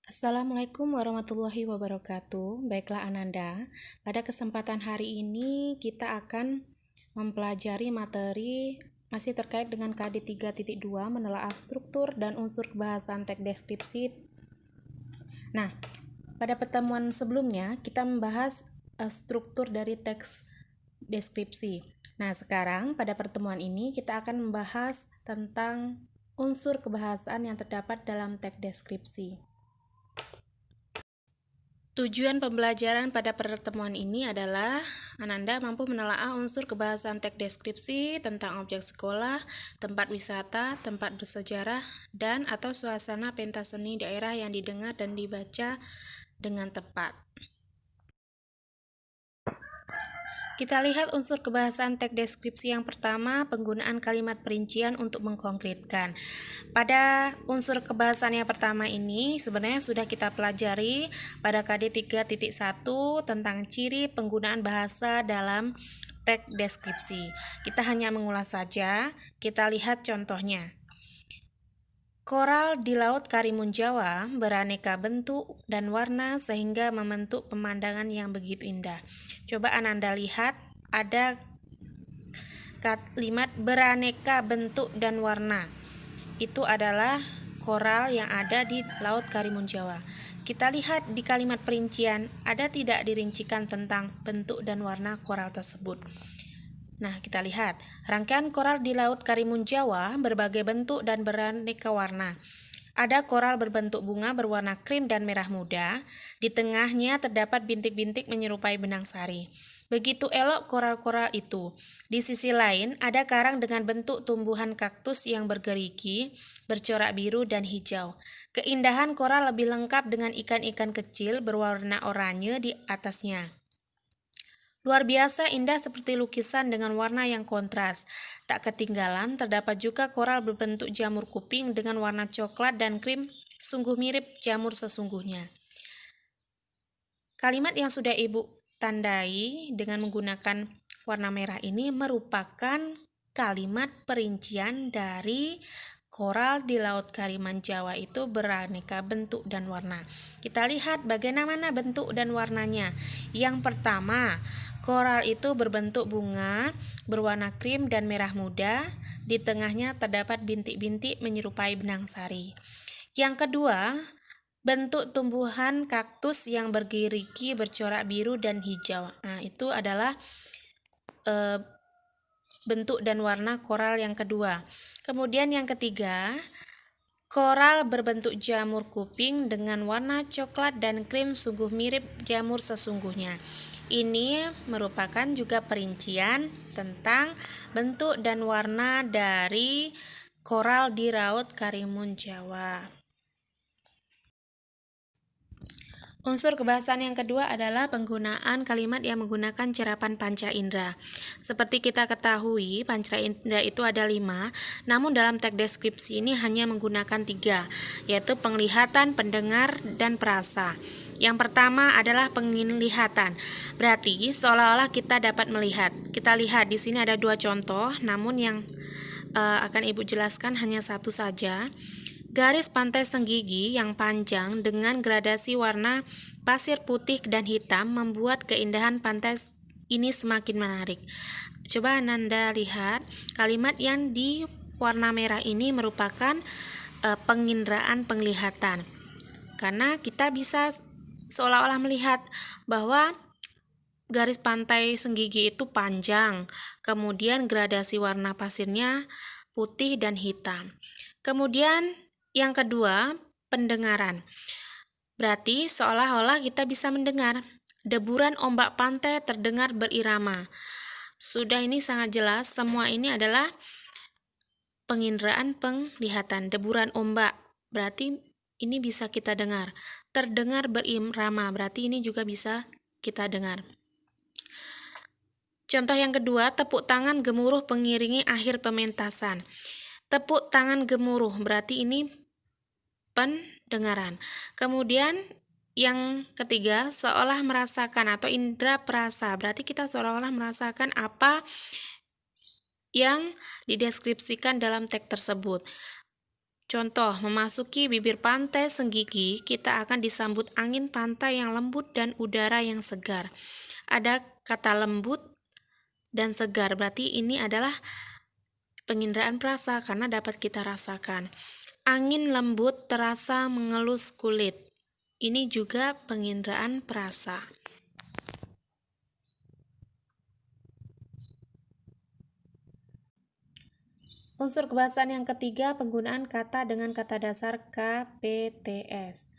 Assalamualaikum warahmatullahi wabarakatuh. Baiklah Ananda, pada kesempatan hari ini kita akan mempelajari materi masih terkait dengan KD 3.2 menelaah struktur dan unsur kebahasan teks deskripsi. Nah, pada pertemuan sebelumnya kita membahas struktur dari teks deskripsi. Nah, sekarang pada pertemuan ini kita akan membahas tentang unsur kebahasaan yang terdapat dalam teks deskripsi. Tujuan pembelajaran pada pertemuan ini adalah Ananda mampu menelaah unsur kebahasaan teks deskripsi tentang objek sekolah, tempat wisata, tempat bersejarah, dan atau suasana pentas seni daerah yang didengar dan dibaca dengan tepat. Kita lihat unsur kebahasaan teks deskripsi yang pertama, penggunaan kalimat perincian untuk mengkonkretkan. Pada unsur kebahasaan yang pertama ini sebenarnya sudah kita pelajari pada KD 3.1 tentang ciri penggunaan bahasa dalam teks deskripsi. Kita hanya mengulas saja, kita lihat contohnya. Koral di Laut Karimun Jawa beraneka bentuk dan warna sehingga membentuk pemandangan yang begitu indah. Coba Ananda lihat, ada kalimat beraneka bentuk dan warna. Itu adalah koral yang ada di Laut Karimun Jawa. Kita lihat di kalimat perincian, ada tidak dirincikan tentang bentuk dan warna koral tersebut. Nah, kita lihat, rangkaian koral di Laut Karimun Jawa berbagai bentuk dan beraneka warna. Ada koral berbentuk bunga berwarna krim dan merah muda, di tengahnya terdapat bintik-bintik menyerupai benang sari. Begitu elok koral-koral itu. Di sisi lain, ada karang dengan bentuk tumbuhan kaktus yang bergerigi, bercorak biru dan hijau. Keindahan koral lebih lengkap dengan ikan-ikan kecil berwarna oranye di atasnya. Luar biasa indah seperti lukisan dengan warna yang kontras. Tak ketinggalan, terdapat juga koral berbentuk jamur kuping dengan warna coklat dan krim, sungguh mirip jamur sesungguhnya. Kalimat yang sudah Ibu tandai dengan menggunakan warna merah ini merupakan kalimat perincian dari koral di Laut Karimun Jawa itu beraneka bentuk dan warna. Kita lihat bagaimana bentuk dan warnanya. Yang pertama, koral itu berbentuk bunga, berwarna krim dan merah muda, di tengahnya terdapat bintik-bintik menyerupai benang sari. Yang kedua, bentuk tumbuhan kaktus yang bergerigi bercorak biru dan hijau. Nah, itu adalah bentuk dan warna koral yang kedua. Kemudian yang ketiga, koral berbentuk jamur kuping dengan warna coklat dan krim sungguh mirip jamur sesungguhnya. Ini merupakan juga perincian tentang bentuk dan warna dari koral di Laut Karimun Jawa. Unsur kebahasaan yang kedua adalah penggunaan kalimat yang menggunakan cerapan panca indera. Seperti kita ketahui, panca indera itu ada 5, namun dalam teks deskripsi ini hanya menggunakan 3, yaitu penglihatan, pendengar, dan perasa. Yang pertama adalah penglihatan. Berarti seolah-olah kita dapat melihat. Kita lihat di sini ada 2 contoh, namun yang akan Ibu jelaskan hanya satu saja. Garis pantai Senggigi yang panjang dengan gradasi warna pasir putih dan hitam membuat keindahan pantai ini semakin menarik. Coba Ananda lihat, kalimat yang di warna merah ini merupakan penginderaan penglihatan. Karena kita bisa seolah-olah melihat bahwa garis pantai Senggigi itu panjang, kemudian gradasi warna pasirnya putih dan hitam. Kemudian yang kedua, pendengaran. Berarti seolah-olah kita bisa mendengar. Deburan ombak pantai terdengar berirama. Sudah ini sangat jelas, semua ini adalah penginderaan penglihatan. Deburan ombak, berarti ini bisa kita dengar. Terdengar berirama, berarti ini juga bisa kita dengar. Contoh yang kedua, tepuk tangan gemuruh pengiringi akhir pementasan. Tepuk tangan gemuruh, berarti ini pendengaran. Kemudian yang ketiga, seolah merasakan atau indera perasa. Berarti kita seolah-olah merasakan apa yang dideskripsikan dalam teks tersebut. Contoh, memasuki bibir pantai Senggigi, kita akan disambut angin pantai yang lembut dan udara yang segar. Ada kata lembut dan segar, berarti ini adalah penginderaan perasa karena dapat kita rasakan. Angin lembut terasa mengelus kulit. Ini juga penginderaan perasa. Unsur kebahasaan yang ketiga, penggunaan kata dengan kata dasar KPTS.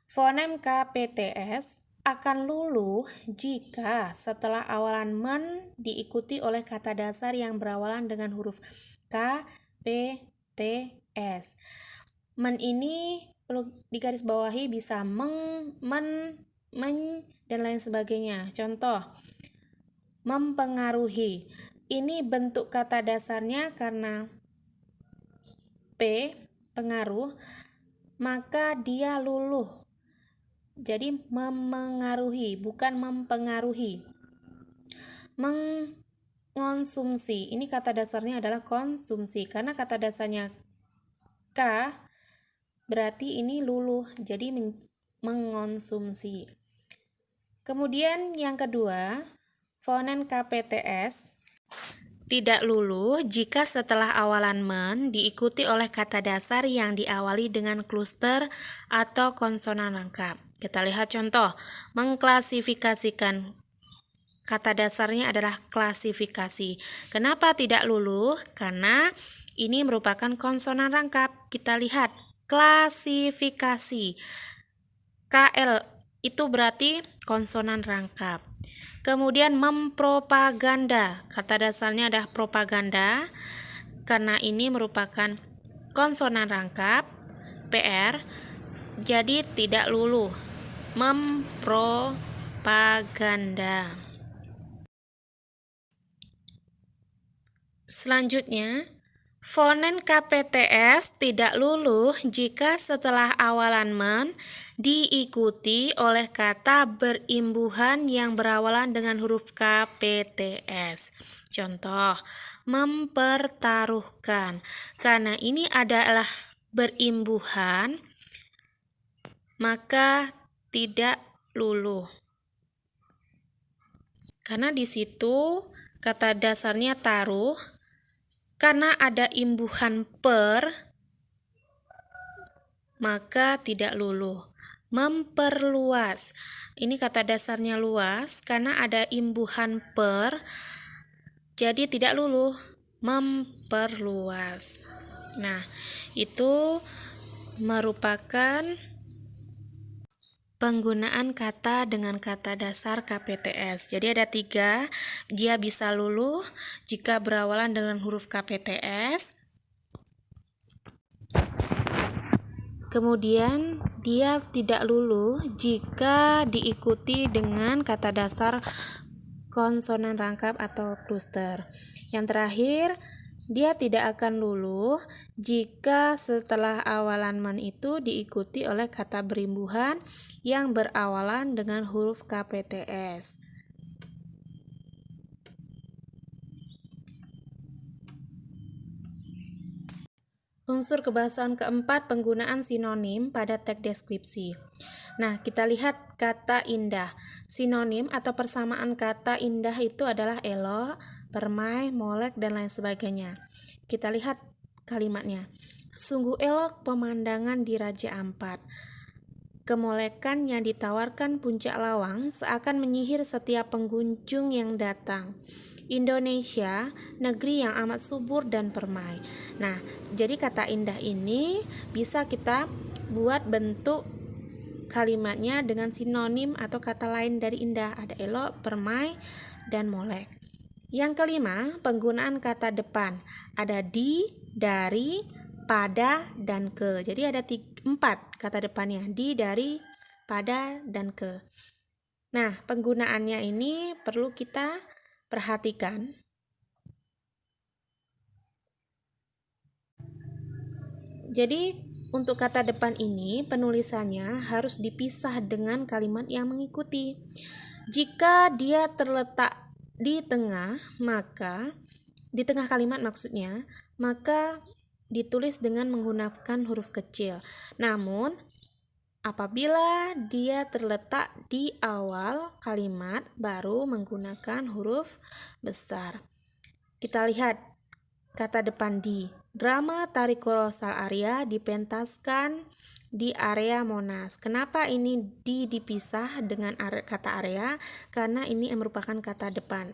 Fonem KPTS akan luluh jika setelah awalan men diikuti oleh kata dasar yang berawalan dengan huruf K, P, T, S. Men ini perlu digarisbawahi bisa meng, men, men, dan lain sebagainya. Contoh, mempengaruhi. Ini bentuk kata dasarnya karena P, pengaruh, maka dia luluh. Jadi memengaruhi, bukan mempengaruhi. Mengonsumsi, ini kata dasarnya adalah konsumsi. Karena kata dasarnya K, berarti ini luluh, jadi mengonsumsi. Kemudian yang kedua, fonem KPTS tidak luluh jika setelah awalan men diikuti oleh kata dasar yang diawali dengan kluster atau konsonan lengkap. Kita lihat contoh, mengklasifikasikan. Kata dasarnya adalah klasifikasi. Kenapa tidak luluh? Karena ini merupakan konsonan rangkap. Kita lihat, klasifikasi. KL itu berarti konsonan rangkap. Kemudian mempropaganda, kata dasarnya adalah propaganda, karena ini merupakan konsonan rangkap, PR, jadi tidak luluh, mempropaganda. Selanjutnya, fonem KPTS tidak luluh jika setelah awalan men diikuti oleh kata berimbuhan yang berawalan dengan huruf KPTS. Contoh, mempertaruhkan. Karena ini adalah berimbuhan, maka tidak luluh. Karena di situ kata dasarnya taruh, karena ada imbuhan per, maka tidak luluh. Memperluas, ini kata dasarnya luas, karena ada imbuhan per, jadi tidak luluh. Memperluas. Nah, itu merupakan penggunaan kata dengan kata dasar KPTS. Jadi ada 3, dia bisa luluh jika berawalan dengan huruf KPTS. Kemudian dia tidak luluh jika diikuti dengan kata dasar konsonan rangkap atau kluster. Yang terakhir, dia tidak akan luluh jika setelah awalan men itu diikuti oleh kata berimbuhan yang berawalan dengan huruf KPTS. Unsur kebahasaan keempat, penggunaan sinonim pada teks deskripsi. Nah, kita lihat kata indah. Sinonim atau persamaan kata indah itu adalah elok, permai, molek, dan lain sebagainya. Kita lihat kalimatnya. Sungguh elok pemandangan di Raja Ampat. Kemolekan yang ditawarkan puncak lawang seakan menyihir setiap pengunjung yang datang. Indonesia, negeri yang amat subur dan permai. Nah, jadi kata indah ini bisa kita buat bentuk kalimatnya dengan sinonim atau kata lain dari indah. Ada elok, permai, dan molek. Yang kelima, penggunaan kata depan. Ada di, dari, pada, dan ke. Jadi ada 4 kata depannya. Di, dari, pada, dan ke. Nah, penggunaannya ini perlu kita perhatikan. Jadi untuk kata depan ini penulisannya harus dipisah dengan kalimat yang mengikuti. Jika dia terletak di tengah, maka di tengah kalimat maksudnya, maka ditulis dengan menggunakan huruf kecil. Namun, apabila dia terletak di awal kalimat, baru menggunakan huruf besar. Kita lihat kata depan di. Drama Tari Kolosal Arya dipentaskan di area Monas. Kenapa ini dipisah dengan kata area? Karena ini merupakan kata depan.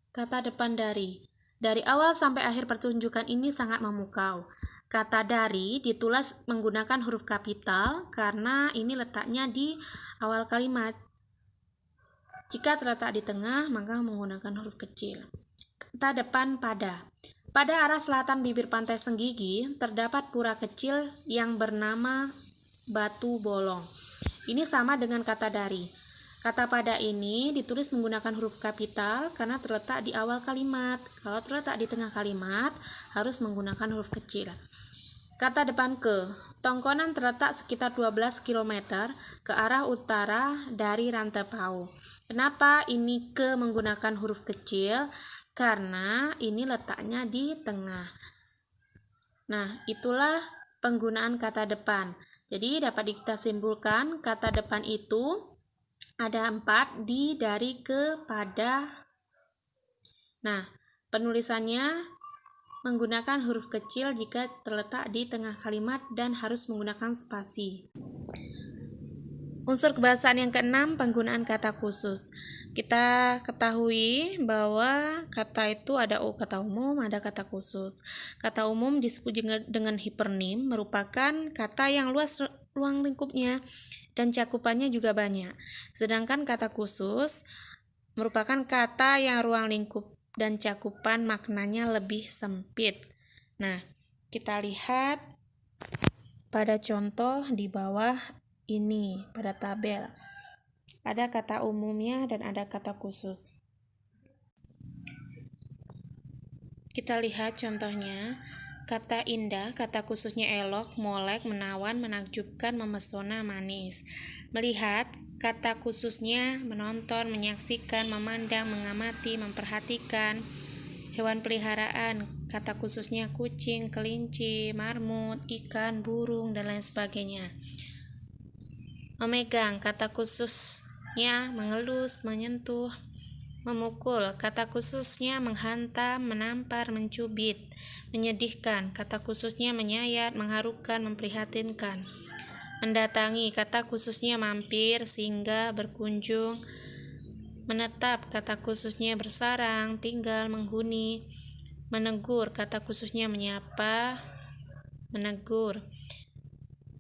Kata depan dari. Dari awal sampai akhir pertunjukan ini sangat memukau. Kata dari ditulis menggunakan huruf kapital karena ini letaknya di awal kalimat. Jika terletak di tengah, maka menggunakan huruf kecil. Kata depan pada. Pada arah selatan bibir pantai Senggigi, terdapat pura kecil yang bernama Batu Bolong. Ini sama dengan kata dari. Kata pada ini ditulis menggunakan huruf kapital karena terletak di awal kalimat. Kalau terletak di tengah kalimat, harus menggunakan huruf kecil. Kata depan ke. Tongkonan terletak sekitar 12 km ke arah utara dari Rantepao. Kenapa ini ke menggunakan huruf kecil? Karena ini letaknya di tengah. Nah, itulah penggunaan kata depan. Jadi dapat kita simpulkan kata depan itu ada 4, di, dari, ke, pada. Nah, penulisannya menggunakan huruf kecil jika terletak di tengah kalimat dan harus menggunakan spasi. Unsur kebahasaan yang keenam, penggunaan kata khusus. Kita ketahui bahwa kata itu ada kata umum, ada kata khusus. Kata umum disebut dengan hipernim, merupakan kata yang luas ruang lingkupnya dan cakupannya juga banyak. Sedangkan kata khusus merupakan kata yang ruang lingkup dan cakupan maknanya lebih sempit. Nah, kita lihat pada contoh di bawah ini, pada tabel. Ada kata umumnya dan ada kata khusus. Kita lihat contohnya. Kata indah, kata khususnya elok, molek, menawan, menakjubkan, memesona, manis. Melihat, kata khususnya menonton, menyaksikan, memandang, mengamati, memperhatikan. Hewan peliharaan, kata khususnya kucing, kelinci, marmut, ikan, burung, dan lain sebagainya. Memegang, kata khususnya mengelus, menyentuh. Memukul, kata khususnya menghantam, menampar, mencubit. Menyedihkan, kata khususnya menyayat, mengharukan, memprihatinkan. Mendatangi, kata khususnya mampir, singgah, berkunjung. Menetap, kata khususnya bersarang, tinggal, menghuni. Menegur, kata khususnya menyapa, menegur.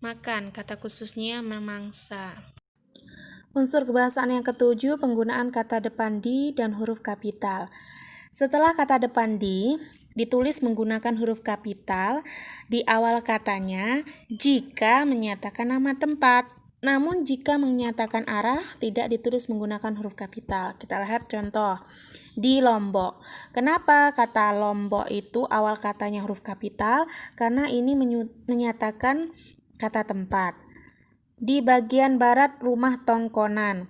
Makan, kata khususnya memangsa. Unsur kebahasaan yang ketujuh, penggunaan kata depan di dan huruf kapital. Setelah kata depan di, ditulis menggunakan huruf kapital di awal katanya jika menyatakan nama tempat. Namun jika menyatakan arah, tidak ditulis menggunakan huruf kapital. Kita lihat contoh. Di Lombok. Kenapa kata Lombok itu awal katanya huruf kapital? Karena ini menyatakan kata tempat. Di bagian barat rumah Tongkonan.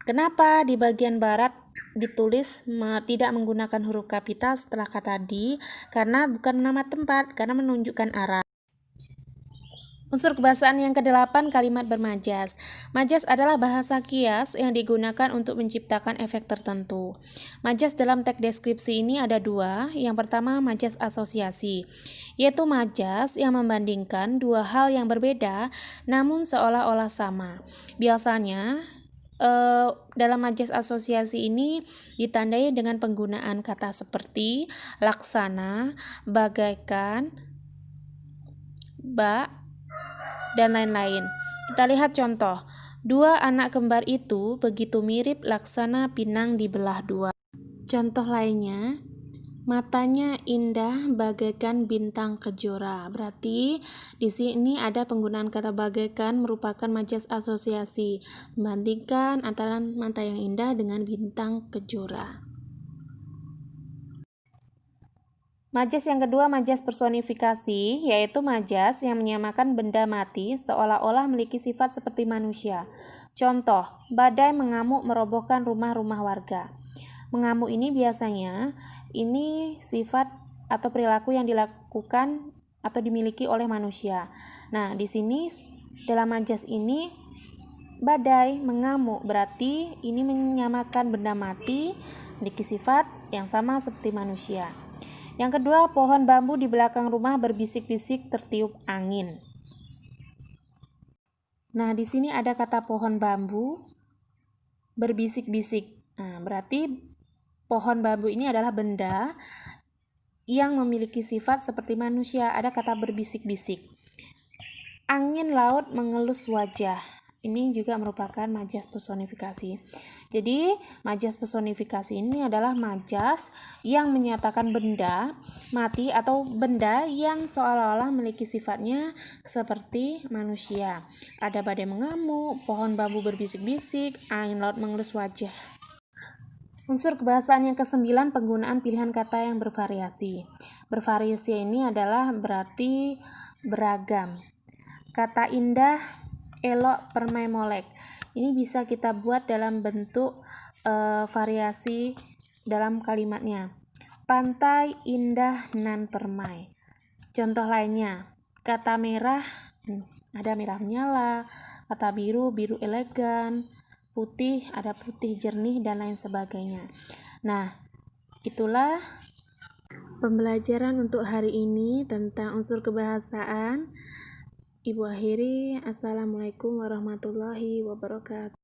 Kenapa di bagian barat ditulis tidak menggunakan huruf kapital setelah kata di? Karena bukan nama tempat, karena menunjukkan arah. Unsur kebahasaan yang ke-8, kalimat bermajas. Majas adalah bahasa kias yang digunakan untuk menciptakan efek tertentu. Majas dalam teks deskripsi ini ada 2. Yang pertama, majas asosiasi, yaitu majas yang membandingkan dua hal yang berbeda namun seolah-olah sama. Biasanya dalam majas asosiasi ini ditandai dengan penggunaan kata seperti laksana, bagaikan, bak, dan lain-lain. Kita lihat contoh. 2 anak kembar itu begitu mirip laksana pinang dibelah 2. Contoh lainnya, matanya indah bagaikan bintang kejora. Berarti di sini ada penggunaan kata bagaikan merupakan majas asosiasi, membandingkan antara mata yang indah dengan bintang kejora. Majas yang kedua, majas personifikasi, yaitu majas yang menyamakan benda mati seolah-olah memiliki sifat seperti manusia. Contoh, badai mengamuk merobohkan rumah-rumah warga. Mengamuk ini biasanya ini sifat atau perilaku yang dilakukan atau dimiliki oleh manusia. Nah, di sini dalam majas ini badai, mengamuk, berarti ini menyamakan benda mati memiliki sifat yang sama seperti manusia. Yang kedua, pohon bambu di belakang rumah berbisik-bisik tertiup angin. Nah, di sini ada kata pohon bambu berbisik-bisik. Nah, berarti pohon bambu ini adalah benda yang memiliki sifat seperti manusia. Ada kata berbisik-bisik. Angin laut mengelus wajah. Ini juga merupakan majas personifikasi. Jadi, majas personifikasi ini adalah majas yang menyatakan benda mati atau benda yang seolah-olah memiliki sifatnya seperti manusia. Ada badai mengamuk, pohon bambu berbisik-bisik, angin laut mengelus wajah. Unsur kebahasaan yang ke-9, penggunaan pilihan kata yang bervariasi. Bervariasi ini adalah berarti beragam. Kata indah, elok, permai, molek. Ini bisa kita buat dalam bentuk variasi dalam kalimatnya. Pantai, indah, nan, permai. Contoh lainnya, kata merah, ada merah menyala. Kata biru, biru elegan. Putih, ada putih jernih, dan lain sebagainya. Nah, itulah pembelajaran untuk hari ini tentang unsur kebahasaan. Ibu akhiri, Assalamualaikum warahmatullahi wabarakatuh.